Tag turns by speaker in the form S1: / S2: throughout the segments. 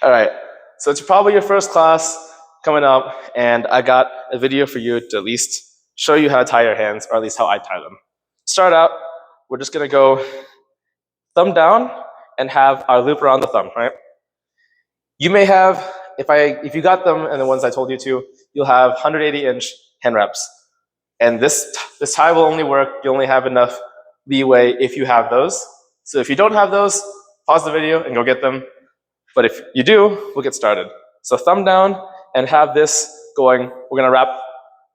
S1: All right, so it's probably your first class coming up, and I got a video for you to at least show you how to tie your hands, or at least how I tie them. Start out, we're just gonna go thumb down and have our loop around the thumb, right? You may have, if you got them and the ones I told you to, you'll have 180-inch hand wraps. And this tie will only work, you only have enough leeway if you have those. So if you don't have those, pause the video and go get them. But if you do, we'll get started. So thumb down and have this going. We're gonna wrap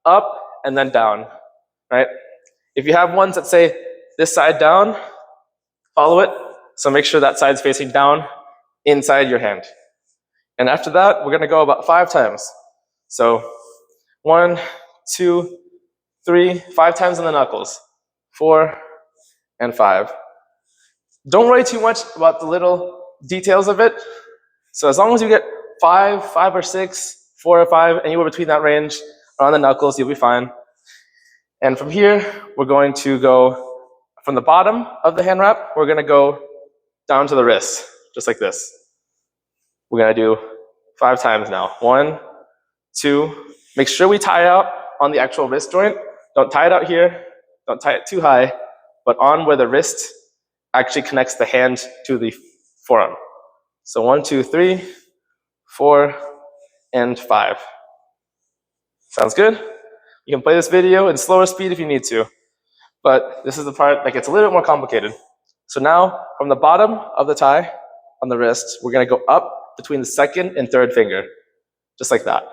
S1: up and then down, right? If you have ones that say this side down, follow it. So make sure that side's facing down inside your hand. And after that, we're gonna go about 5 times. So 1, 2, 3, 5 times in the knuckles. 4 and 5. Don't worry too much about the little details of it. So as long as you get 5, 5 or 6, 4 or 5, anywhere between that range, around the knuckles, you'll be fine. And from here, we're going to go from the bottom of the hand wrap, we're gonna go down to the wrist, just like this. We're gonna do 5 times now. 1, 2, make sure we tie out on the actual wrist joint. Don't tie it out here, don't tie it too high, but on where the wrist actually connects the hand to the forearm. So 1, 2, 3, 4, and 5. Sounds good? You can play this video in slower speed if you need to, but this is the part that gets a little bit more complicated. So now, from the bottom of the tie on the wrist, we're gonna go up between the second and third finger, just like that.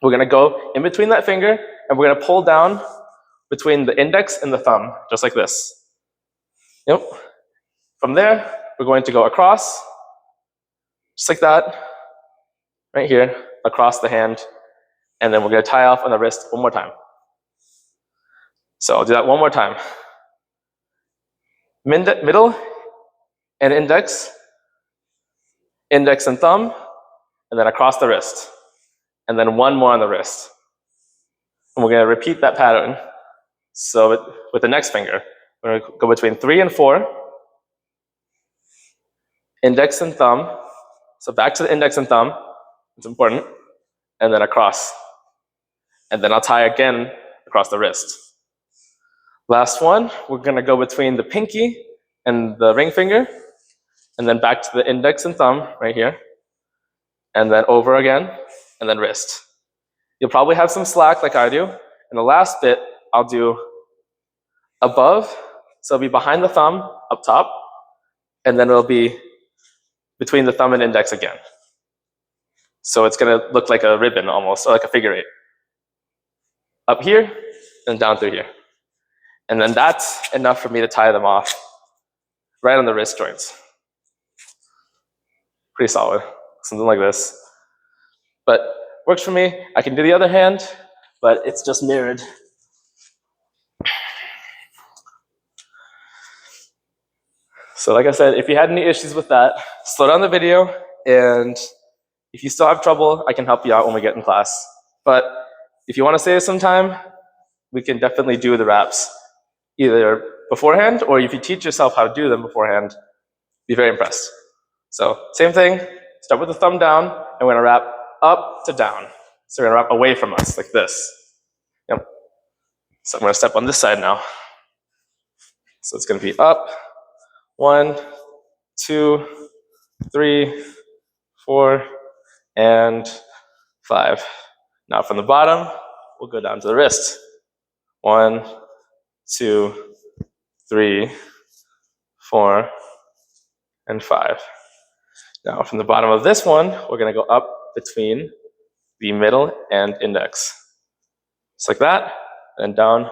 S1: We're gonna go in between that finger, and we're gonna pull down between the index and the thumb, just like this. Yep. From there, we're going to go across, just like that, right here, across the hand, and then we're gonna tie off on the wrist one more time. So I'll do that one more time. Middle and index, index and thumb, and then across the wrist. And then one more on the wrist. And we're gonna repeat that pattern. So with the next finger, we're gonna go between 3 and 4, index and thumb. So back to the index and thumb, it's important, and then across. And then I'll tie again across the wrist. Last one, we're gonna go between the pinky and the ring finger, and then back to the index and thumb right here, and then over again, and then wrist. You'll probably have some slack like I do, and the last bit I'll do above, so it'll be behind the thumb up top, and then it'll be between the thumb and index again. So it's gonna look like a ribbon almost, or like a figure 8. Up here, and down through here. And then that's enough for me to tie them off right on the wrist joints. Pretty solid, something like this. But works for me. I can do the other hand, but it's just mirrored. So like I said, if you had any issues with that, slow down the video, and if you still have trouble, I can help you out when we get in class. But if you want to save some time, we can definitely do the wraps either beforehand, or if you teach yourself how to do them beforehand, be very impressed. So same thing, start with the thumb down, and we're gonna wrap up to down. So we're gonna wrap away from us, like this. Yep. So I'm gonna step on this side now. So it's gonna be up, 1, 2, 3, 4, and 5. Now from the bottom, we'll go down to the wrist. 1, 2, 3, 4, and 5. Now from the bottom of this one, we're gonna go up between the middle and index. Just like that, and down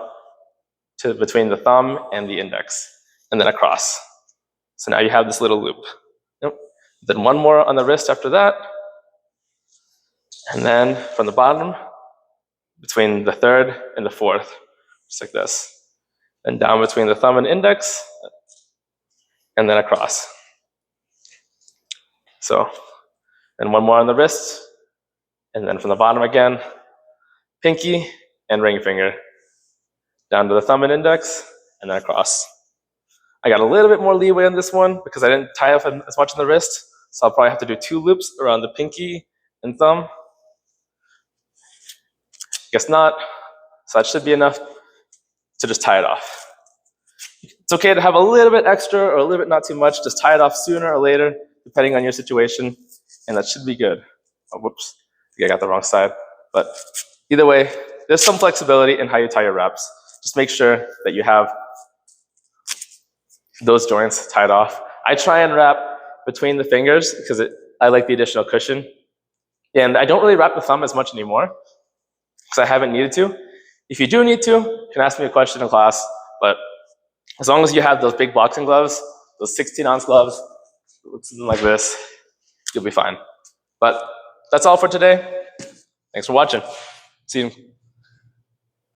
S1: to between the thumb and the index, and then across. So now you have this little loop. Yep. Then one more on the wrist after that, and then from the bottom, between the third and the fourth, just like this. Then down between the thumb and index, and then across. So, and one more on the wrist, and then from the bottom again, pinky and ring finger, down to the thumb and index, and then across. I got a little bit more leeway on this one because I didn't tie up as much on the wrist, So I'll probably have to do 2 loops around the pinky and thumb. Guess not. So that should be enough to just tie it off. It's okay to have a little bit extra or a little bit not too much. Just tie it off sooner or later, depending on your situation, and that should be good. Oh, whoops, I got the wrong side. But either way, there's some flexibility in how you tie your wraps. Just make sure that you have those joints tied off. I try and wrap between the fingers because I like the additional cushion. And I don't really wrap the thumb as much anymore because I haven't needed to. If you do need to, you can ask me a question in class, but as long as you have those big boxing gloves, those 16-ounce gloves, something like this, you'll be fine. But that's all for today. Thanks for watching. See you.